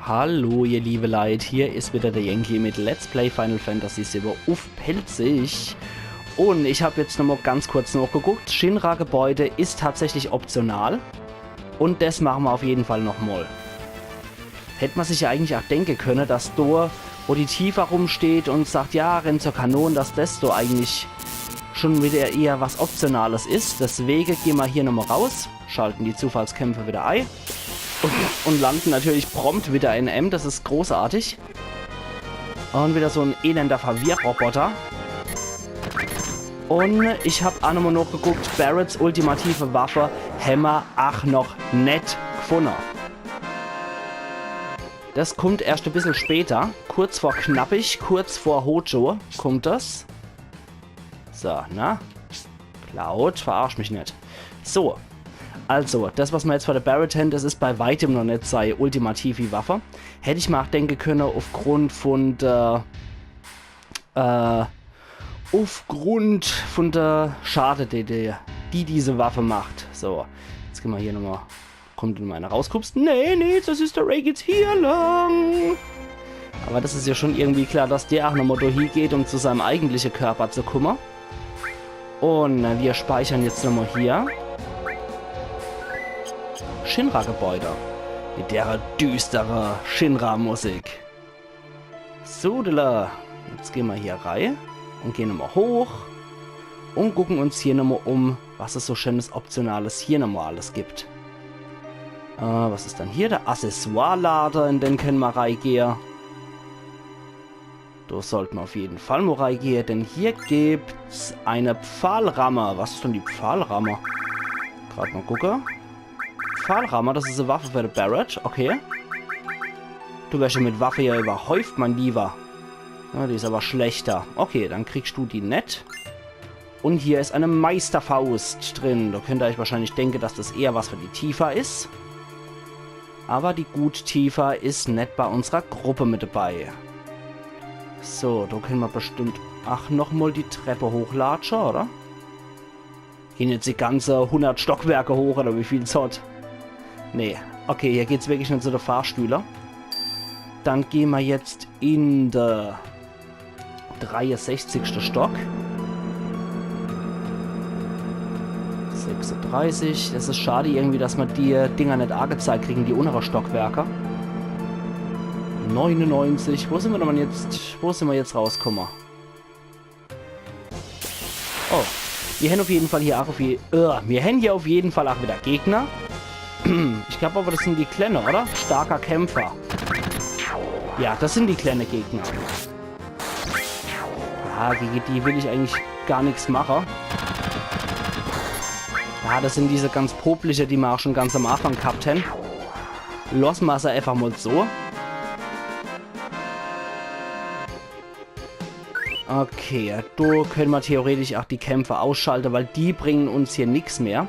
Hallo ihr liebe Leute, hier ist wieder der Yankee mit Let's Play Final Fantasy VII auf Pelzig. Und ich habe jetzt nochmal ganz kurz nachgeguckt, Shinra-Gebäude ist tatsächlich optional. Und das machen wir auf jeden Fall nochmal. Hätte man sich ja eigentlich auch denken können, dass da, wo die Tifa rumsteht und sagt, ja, renn zur Kanone, dass das so eigentlich schon wieder eher was Optionales ist. Deswegen gehen wir hier nochmal raus, schalten die Zufallskämpfe wieder ein. Und landen natürlich prompt wieder in M. Das ist großartig. Und wieder so ein elender Verwirrroboter. Und ich habe auch nochmal nachgeguckt, Barretts ultimative Waffe Hammer ach noch nicht gefunden. Das kommt erst ein bisschen später. Kurz vor knappig, kurz vor Hojo kommt das. So, na? Cloud, verarsch mich nicht. So. Also, das, was wir jetzt vor der Barrett haben, das ist bei weitem noch nicht seine ultimative Waffe. Hätte ich mal denken können, aufgrund von der Schade, die diese Waffe macht. So, jetzt gehen wir hier nochmal. Kommt in meine rauskupst. Nee, das ist der Ray, geht's hier lang. Aber das ist ja schon irgendwie klar, dass der auch nochmal durch hier geht, um zu seinem eigentlichen Körper zu kommen. Und wir speichern jetzt nochmal hier. Shinra-Gebäude. Mit der düstere Shinra-Musik. Sudela. Jetzt gehen wir hier rein und gehen nochmal hoch und gucken uns hier nochmal um, was es so schönes Optionales hier nochmal alles gibt. Was ist dann hier? Der Accessoire-Lader, in den können wir reingehen. Da sollten wir auf jeden Fall mal reingehen, denn hier gibt's eine Pfahlrammer. Was ist denn die Pfahlrammer? Gerade mal gucken. Pfahlrammer, das ist eine Waffe für den Barrett, okay. Du wärst ja mit Waffe ja überhäuft, mein Lieber. Ja, die ist aber schlechter. Okay, dann kriegst du die nett. Und hier ist eine Meisterfaust drin. Da könnt ihr euch wahrscheinlich denken, dass das eher was für die Tifa ist. Aber die gut Tifa ist nett bei unserer Gruppe mit dabei. So, da können wir bestimmt... Ach, nochmal die Treppe hochlatschen, oder? Gehen jetzt die ganze 100 Stockwerke hoch, oder wie viel es hat? Nee. Okay, hier geht's wirklich nicht zu der Fahrstühle. Dann gehen wir jetzt in der 63. Stock. 36. Das ist schade irgendwie, dass wir die Dinger nicht angezeigt kriegen, die unteren Stockwerke. 99. Wo sind wir denn jetzt? Wo sind wir jetzt rausgekommen? Oh. Wir haben auf jeden Fall hier auch auf jeden Fall auch wieder Gegner. Ich glaube aber, das sind die Kleine, oder? Starker Kämpfer. Ja, das sind die kleinen Gegner. Ja, gegen die will ich eigentlich gar nichts machen. Ja, das sind diese ganz popliche, die wir auch schon ganz am Anfang gehabt haben. Lassen wir es einfach mal so. Okay, da können wir theoretisch auch die Kämpfe ausschalten, weil die bringen uns hier nichts mehr.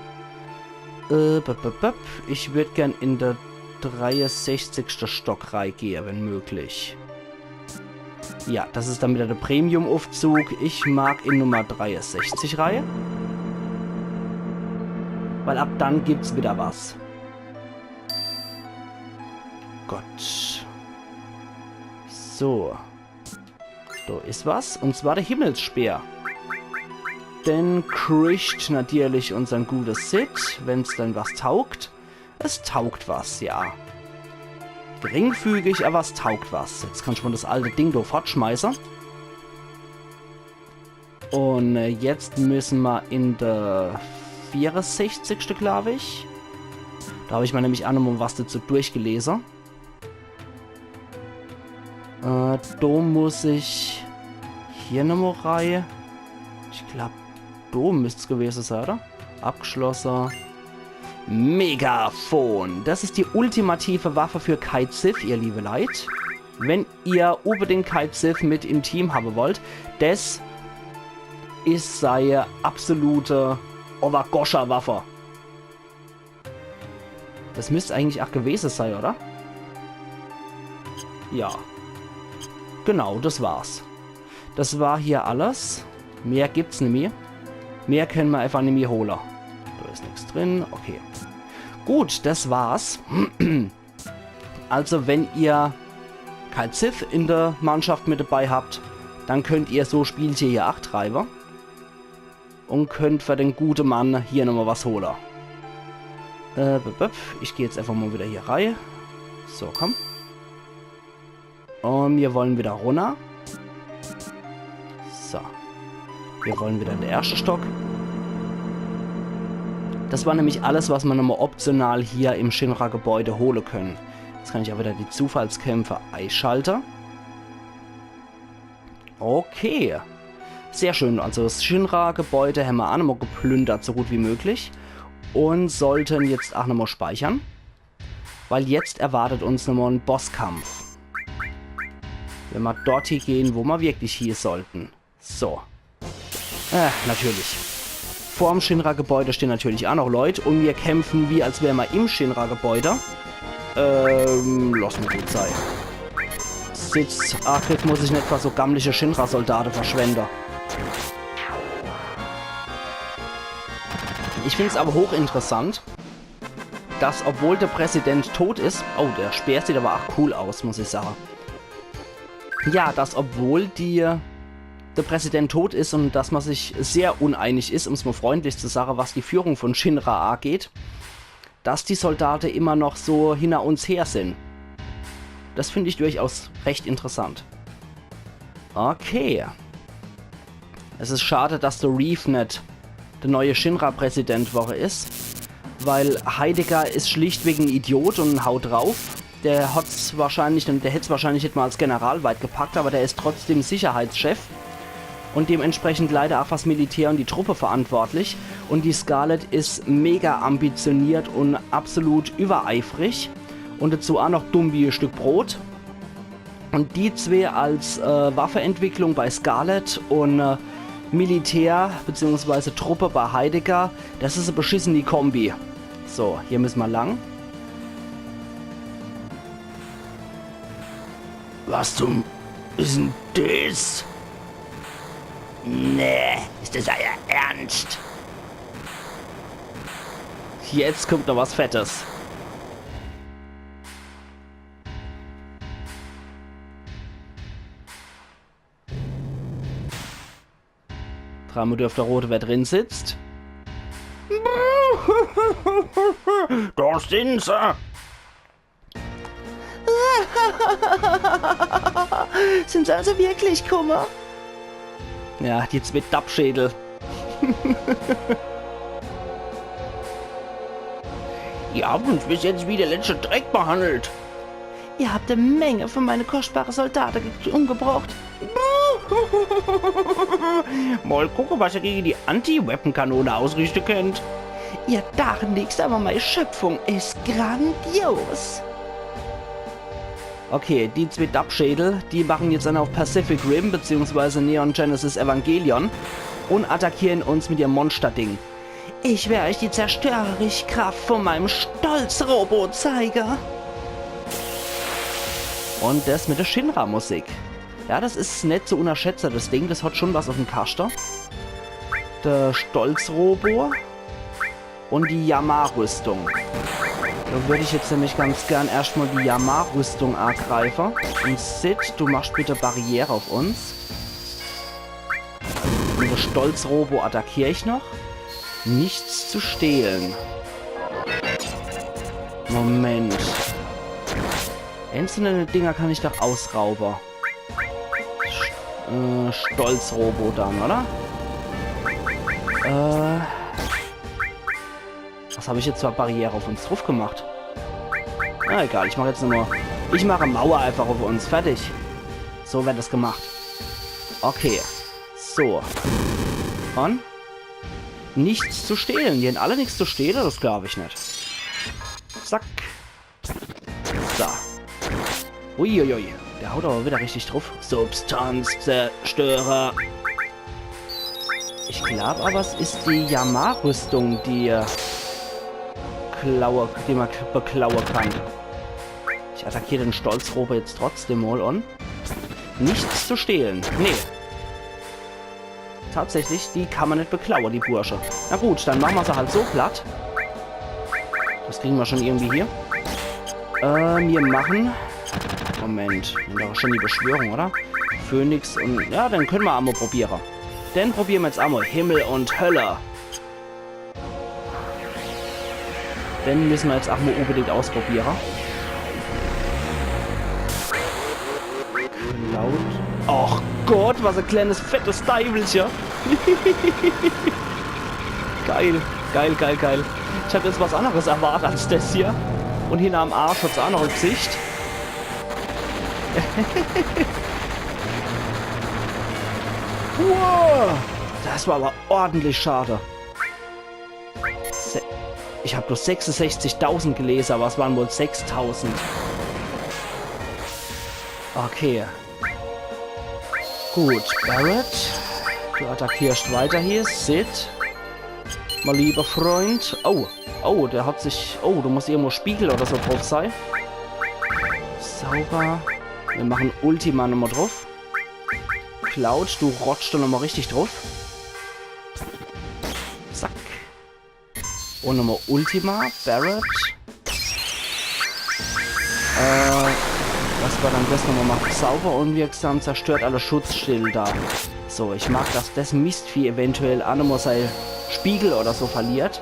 Ich würde gern in der 63. Stock reingehen, wenn möglich. Ja, das ist dann wieder der Premium-Aufzug. Ich mag in Nummer 63 rein. Weil ab dann gibt's wieder was. Gott. So. Da ist was. Und zwar der Himmelsspeer. Den kriegt natürlich unseren gutes Sid, wenn es dann was taugt. Es taugt was, ja. Geringfügig, aber es taugt was. Jetzt kann ich mal das alte Ding da fortschmeißen. Und jetzt müssen wir in der 64. glaube ich. Da habe ich mir nämlich auch noch mal was dazu durchgelesen. Da muss ich hier nochmal rein. Ich glaube, da müsste es gewesen sein, oder? Abgeschlossen. Megafon. Das ist die ultimative Waffe für Kite Sith, ihr liebe Leute. Wenn ihr unbedingt Kite Sith mit im Team haben wollt, das ist seine absolute Overgosha-Waffe. Das müsste eigentlich auch gewesen sein, oder? Ja. Genau, das war's. Das war hier alles. Mehr gibt's nicht mehr. Mehr können wir einfach nicht mehr holen. Da ist nichts drin. Okay. Gut, das war's. Also wenn ihr kein Sith in der Mannschaft mit dabei habt, dann könnt ihr so Spielchen hier 8 treiben. Und könnt für den guten Mann hier nochmal was holen. Ich gehe jetzt einfach mal wieder hier rein. So, komm. Und wir wollen wieder runter. So. Wir wollen wieder in den ersten Stock. Das war nämlich alles, was wir nochmal optional hier im Shinra-Gebäude holen können. Jetzt kann ich auch wieder die Zufallskämpfe einschalten. Okay. Sehr schön. Also das Shinra-Gebäude haben wir auch nochmal geplündert, so gut wie möglich. Und sollten jetzt auch nochmal speichern. Weil jetzt erwartet uns nochmal ein Bosskampf. Wenn wir dort hier gehen, wo wir wirklich hier sollten. So. Natürlich. Vor dem Shinra-Gebäude stehen natürlich auch noch Leute. Und wir kämpfen wie als wären wir im Shinra-Gebäude. Lass mir gut sein. Sitz. Ach, jetzt muss ich nicht für so gammelige Shinra-Soldaten verschwenden. Ich finde es aber hochinteressant, dass, obwohl der Präsident tot ist... Oh, der Speer sieht aber auch cool aus, muss ich sagen. Ja, dass, obwohl der Präsident tot ist und dass man sich sehr uneinig ist, um es mal freundlich zu sagen, was die Führung von Shinra angeht, dass die Soldaten immer noch so hinter uns her sind. Das finde ich durchaus recht interessant. Okay. Es ist schade, dass der Reef nicht der neue Shinra-Präsident ist, weil Heidegger ist schlichtweg ein Idiot und haut drauf. Der hätte es wahrscheinlich nicht mal als General weit gepackt, aber der ist trotzdem Sicherheitschef und dementsprechend leider auch fürs Militär und die Truppe verantwortlich. Und die Scarlet ist mega ambitioniert und absolut übereifrig und dazu auch noch dumm wie ein Stück Brot. Und die zwei als Waffeentwicklung bei Scarlet und Militär bzw. Truppe bei Heidegger, das ist eine beschissene Kombi. So, hier müssen wir lang. Was zum ist denn das? Nee, ist das euer Ernst? Jetzt kommt noch was Fettes. Dreimal dürfte der Rote, wer drin sitzt. Da sind sie. Sind sie also wirklich Kummer? Ja, die zwei Dappschädel. Ihr habt uns bis jetzt wie der letzte Dreck behandelt. Ihr habt eine Menge von meine kostbaren Soldaten umgebracht. Mal gucken, was ihr gegen die Anti-Weapon-Kanone ausrichten könnt. Ihr dacht nichts, aber meine Schöpfung ist grandios. Okay, die zwei Dappschädel, die machen jetzt dann auf Pacific Rim bzw. Neon Genesis Evangelion und attackieren uns mit ihrem Monster-Ding. Ich werde euch die zerstörerische Kraft von meinem Stolz-Robo zeigen. Und das mit der Shinra-Musik. Ja, das ist nicht so unerschätzt, das Ding, das hat schon was auf dem Kaster. Der Stolz-Robo und die Yama-Rüstung. Da würde ich jetzt nämlich ganz gern erstmal die Yama-Rüstung angreifen. Und Sid, du machst bitte Barriere auf uns. Und der Stolz-Robo attackiere ich noch. Nichts zu stehlen. Moment. Einzelne Dinger kann ich doch ausrauben. Stolz-Robo dann, oder? Was habe ich jetzt zur Barriere auf uns drauf gemacht? Na egal, ich mache jetzt nur... Ich mache Mauer einfach auf uns. Fertig. So wird das gemacht. Okay. So. Und? Nichts zu stehlen. Die haben alle nichts zu stehlen? Das glaube ich nicht. Zack. So. Uiuiui. Der haut aber wieder richtig drauf. Substanzzerstörer. Ich glaube aber, es ist die Yama-Rüstung, die man beklauen kann. Ich attackiere den Stolz-Robo jetzt trotzdem mal an. Nichts zu stehlen. Nee. Tatsächlich, die kann man nicht beklauen, die Bursche. Na gut, dann machen wir sie halt so platt. Das kriegen wir schon irgendwie hier. Wir machen... Moment, das ist schon die Beschwörung, oder? Phönix und... Ja, dann können wir einmal probieren. Dann probieren wir jetzt einmal Himmel und Hölle. Dann müssen wir jetzt auch mal unbedingt ausprobieren. Cloud. Ach Gott, was ein kleines fettes Teufelschen. Geil, geil, geil, geil. Ich habe jetzt was anderes erwartet als das hier. Und hinter am Arsch hat es auch noch ein Gesicht. Wow, das war aber ordentlich schade. Ich habe bloß 66.000 gelesen, aber es waren wohl 6.000. Okay. Gut, Barret. Du attackierst weiter hier. Sid. Mein lieber Freund. Oh, oh, der hat sich... Oh, du musst irgendwo Spiegel oder so drauf sein. Sauber. Wir machen Ultima nochmal drauf. Cloud, du rotscht da nochmal richtig drauf. Zack. Und nochmal Ultima. Barret. Was war dann das nochmal macht? Sauber, unwirksam, zerstört alle Schutzschilder. So, ich mag, dass das Mistvieh eventuell auch nochmal sein Spiegel oder so verliert.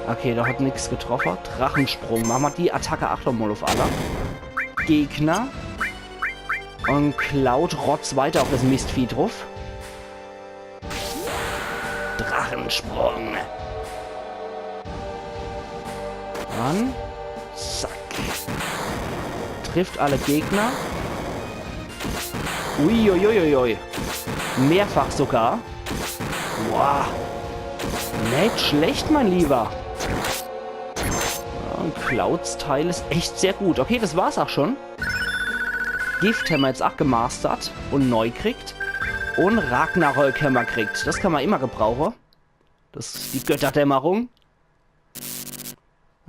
Okay, da hat nichts getroffen. Drachensprung. Machen wir die Attacke Achtung mal auf alle. Gegner. Und Cloud rotzt weiter auf das Mistvieh drauf. Drachensprung. Dann. Zack. Trifft alle Gegner. Uiuiuiui. Mehrfach sogar. Wow. Nicht schlecht, mein Lieber. Ja, und Clouds Teil ist echt sehr gut. Okay, das war's auch schon. Gift haben wir jetzt auch gemastert und neu kriegt. Und Ragnarök haben wir kriegt. Das kann man immer gebrauchen. Das ist die Götterdämmerung.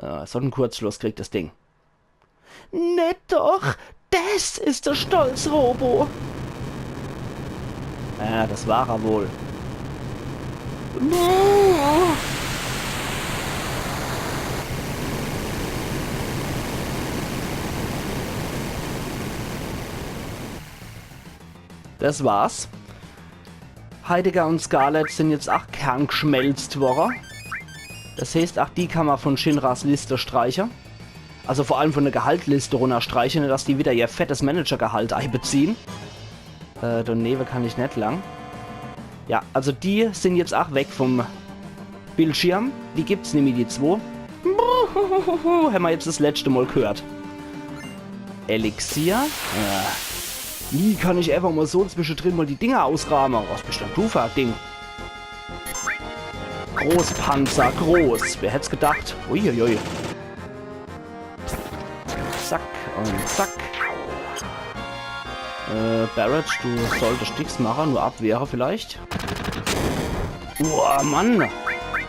Ja, so einen Kurzschluss kriegt das Ding. Nicht doch! Das ist der Stolz-Robo! Ja, das war er wohl. Das war's. Heidegger und Scarlet sind jetzt auch kerngeschmelzt worden. Das heißt, auch die kann man von Shinras Liste streichen. Also vor allem von der Gehaltliste runterstreichen, dass die wieder ihr fettes Managergehalt einbeziehen. Der Neve kann ich nicht lang. Ja, also die sind jetzt auch weg vom Bildschirm. Die gibt's nämlich, die zwei. Haben wir jetzt das letzte Mal gehört. Elixier. Nie kann ich einfach mal so zwischendrin mal die Dinger ausrahmen. Was bist denn du für ein Ding? Großpanzer, groß. Wer hätte es gedacht? Uiuiui. Zack und zack. Barret, du solltest nichts machen, nur Abwehre vielleicht. Uah, Mann.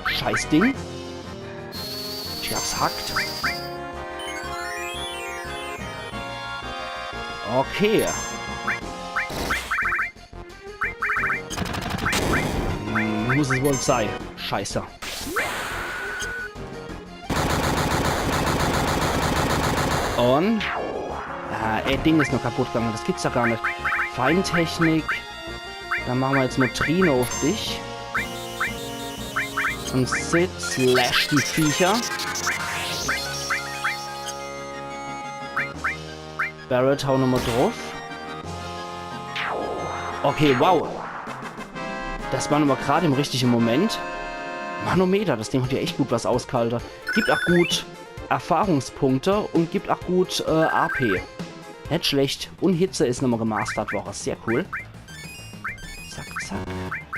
Scheiß Ding. Ich hab's hackt. Okay. Muss es wohl sein. Scheiße. Und... Ding ist noch kaputt gegangen. Das gibt's ja gar nicht. Feintechnik. Dann machen wir jetzt mal Trino auf dich. Und Sid slash die Viecher. Barret, hau nochmal drauf. Okay, wow. Das war nochmal gerade im richtigen Moment. Manometer, das Ding hat ja echt gut was ausgehalten. Gibt auch gut Erfahrungspunkte und gibt auch gut AP. Nicht schlecht. Und Hitze ist nochmal gemastert worden. Sehr cool. Zack, zack.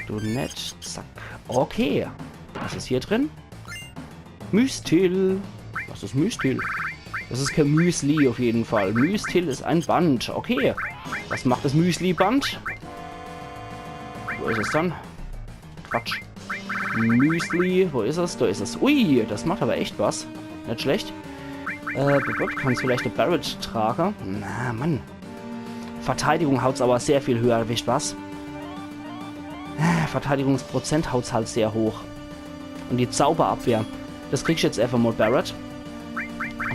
Du nett. Zack. Okay. Was ist hier drin? Mystil. Was ist Mystil? Das ist kein Müsli auf jeden Fall. Mystil ist ein Band. Okay. Was macht das Müsli-Band? Wo ist es dann? Quatsch. Müsli. Wo ist es? Da ist es. Ui, das macht aber echt was. Nicht schlecht. Kannst vielleicht eine Barret tragen? Na, Mann. Verteidigung haut's aber sehr viel höher. Wisst was? Verteidigungsprozent haut's halt sehr hoch. Und die Zauberabwehr. Das kriegst du jetzt einfach mal, Barret.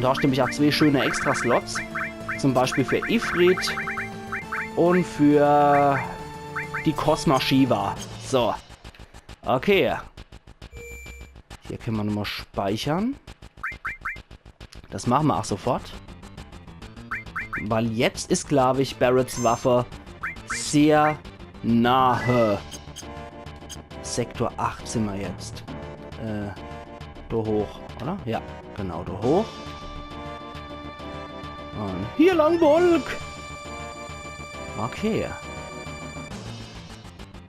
Da hast du nämlich auch 2 schöne Extra-Slots. Zum Beispiel für Ifrit und für die Cosma Shiva. So. Okay. Hier können wir nochmal speichern. Das machen wir auch sofort. Weil jetzt ist, glaube ich, Barretts Waffe sehr nahe. Sektor 8 sind wir jetzt. Da hoch, oder? Ja, genau, da hoch. Und hier lang, Volk! Okay.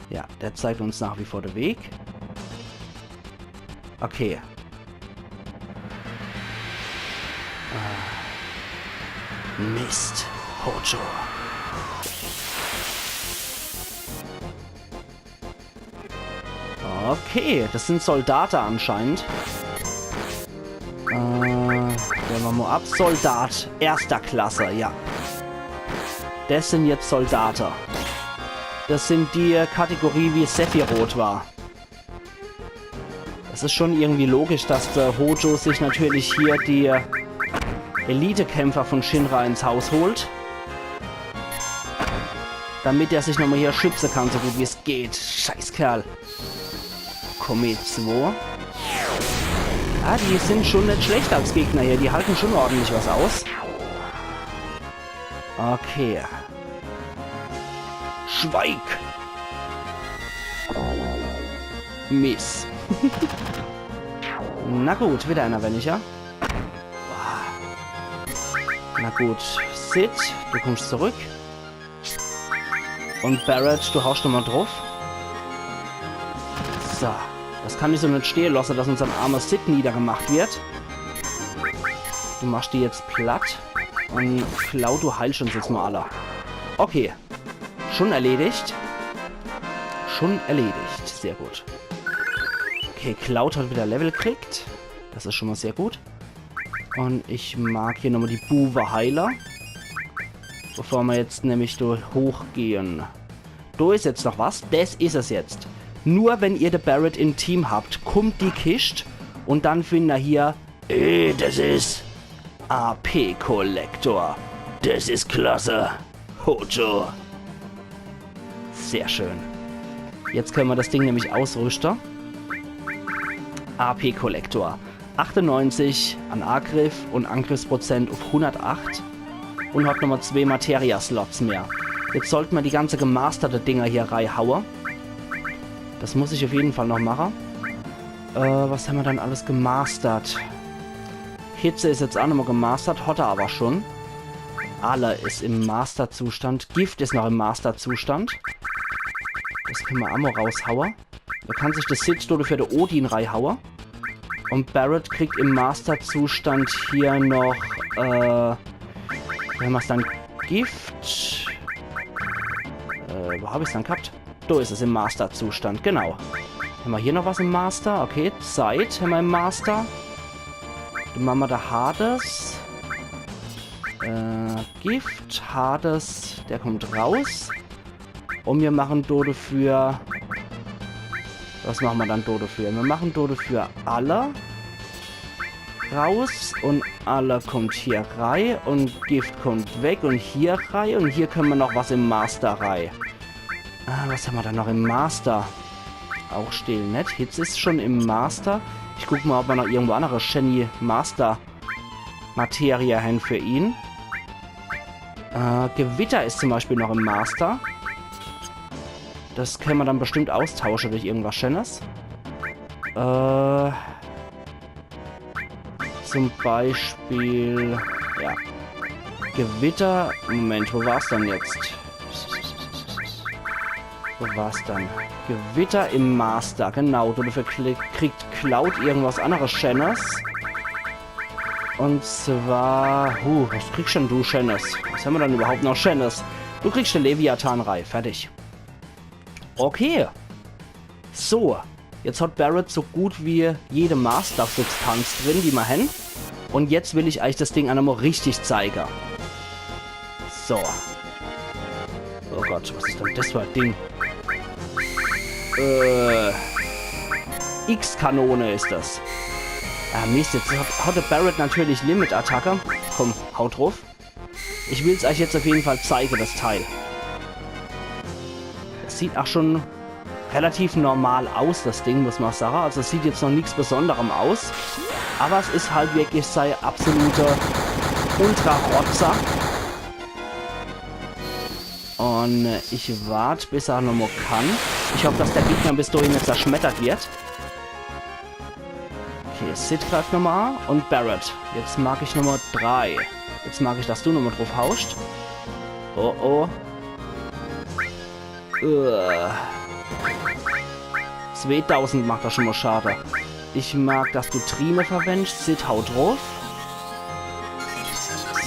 Ja, der zeigt uns nach wie vor den Weg. Okay. Mist. Hojo. Okay, das sind Soldaten anscheinend. Gehen wir mal ab. Soldat. 1. Klasse, ja. Das sind jetzt Soldaten. Das sind die Kategorie, wie Sephiroth war. Es ist schon irgendwie logisch, dass der Hojo sich natürlich hier die Elite-Kämpfer von Shinra ins Haus holt. Damit er sich nochmal hier schützen kann, so gut wie es geht. Scheiß Kerl. Komet 2. Ah, die sind schon nicht schlecht als Gegner hier. Die halten schon ordentlich was aus. Okay. Schweig! Miss. Na gut, wieder einer weniger. Na gut, Sid, du kommst zurück. Und Barrett, du haust nochmal drauf. So, das kann ich so nicht stehen lassen, dass unser armer Sid niedergemacht wird. Du machst die jetzt platt. Und Cloud, du heilst uns jetzt mal alle. Okay. Schon erledigt. Schon erledigt. Sehr gut. Okay, Cloud hat wieder Level gekriegt. Das ist schon mal sehr gut. Und ich mag hier nochmal die Buwe-Heiler. Bevor wir jetzt nämlich hochgehen. Da ist jetzt noch was. Das ist es jetzt. Nur wenn ihr den Barret im Team habt, kommt die Kiste. Und dann findet ihr hier... das ist... AP-Kollektor. Das ist klasse. Hojo. Sehr schön. Jetzt können wir das Ding nämlich ausrüsten. AP-Kollektor. 98 an Angriff und Angriffsprozent auf 108. Und hat nochmal 2 Materia-Slots mehr. Jetzt sollten wir die ganze gemasterte Dinger hier reinhauen. Das muss ich auf jeden Fall noch machen. Was haben wir dann alles gemastert? Hitze ist jetzt auch nochmal gemastert, hat er aber schon. Alle ist im Masterzustand. Gift ist noch im Masterzustand. Das können wir auch mal raushauen. Da kann sich das Sid für den Odin reinhauen. Und Barret kriegt im Masterzustand hier noch, wie haben wir es dann? Gift. Wo habe ich es dann gehabt? Da ist es im Masterzustand, genau. Haben wir hier noch was im Master? Okay, Zeit haben wir im Master. Dann machen wir da Hades. Gift, Hades, der kommt raus. Und wir machen Dode für... Was machen wir dann Dode für? Wir machen Dode für alle raus. Und alle kommt hier rein. Und Gift kommt weg. Und hier rein. Und hier können wir noch was im Master rein. Was haben wir dann noch im Master? Auch still, nett. Hitze ist schon im Master. Ich gucke mal, ob wir noch irgendwo andere Shenny Master Materie haben für ihn. Gewitter ist zum Beispiel noch im Master. Das können wir dann bestimmt austauschen durch irgendwas Schönes. Zum Beispiel... Ja. Gewitter... Moment, wo war es dann jetzt? Wo war es dann? Gewitter im Master. Genau, dafür kriegt Cloud irgendwas anderes Schönes. Und zwar... was kriegst denn du Schönes? Was haben wir dann überhaupt noch Schönes? Du kriegst den Leviathan-Rei. Fertig. Okay. So. Jetzt hat Barret so gut wie jede Master-Substanz drin, die wir haben. Und jetzt will ich euch das Ding einmal richtig zeigen. So. Oh Gott, was ist denn das für ein Ding? X-Kanone ist das. Ah, Mist, jetzt hat der Barret natürlich Limit-Attacke. Komm, haut drauf. Ich will es euch jetzt auf jeden Fall zeigen, das Teil. Das sieht auch schon relativ normal aus, das Ding, muss man sagen. Also es sieht jetzt noch nichts Besonderem aus. Aber es ist halt wirklich sein absoluter Ultra-Rotzer. Und ich warte, bis er nochmal kann. Ich hoffe, dass der Gegner bis dahin jetzt zerschmettert wird. Okay, Sid greift nochmal an. Und Barret. Jetzt mag ich Nummer 3. Jetzt mag ich, dass du nochmal drauf haust. Oh, oh. 2000 macht das schon mal schade. Ich mag, dass du Trine verwendest. Sid haut drauf.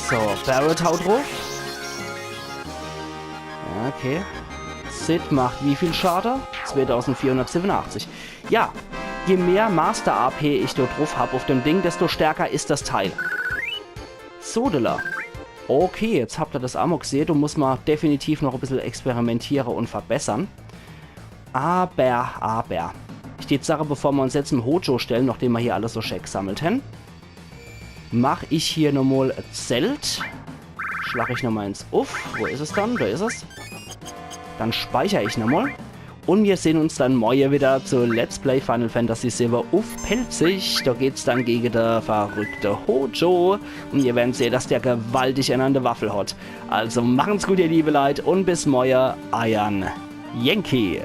So, Barret haut drauf. Okay. Sid macht wie viel Schade? 2487. Ja, je mehr Master AP ich dort drauf habe auf dem Ding, desto stärker ist das Teil. Sodela. Okay, jetzt habt ihr das Amok gesehen. Du musst mal definitiv noch ein bisschen experimentieren und verbessern. Aber. Ich die Sache, bevor wir uns jetzt im Hojo stellen, nachdem wir hier alles so schick gesammelt haben, mache ich hier nochmal ein Zelt. Schlage ich nochmal ins Uff. Wo ist es dann? Da ist es. Dann speichere ich nochmal. Und wir sehen uns dann morgen wieder zu Let's Play Final Fantasy VII auf Pelzig. Da geht es dann gegen der verrückte Hojo. Und ihr werdet sehen, dass der gewaltig an der Waffel hat. Also machen's gut, ihr liebe Leute. Und bis morgen, euren Yankee.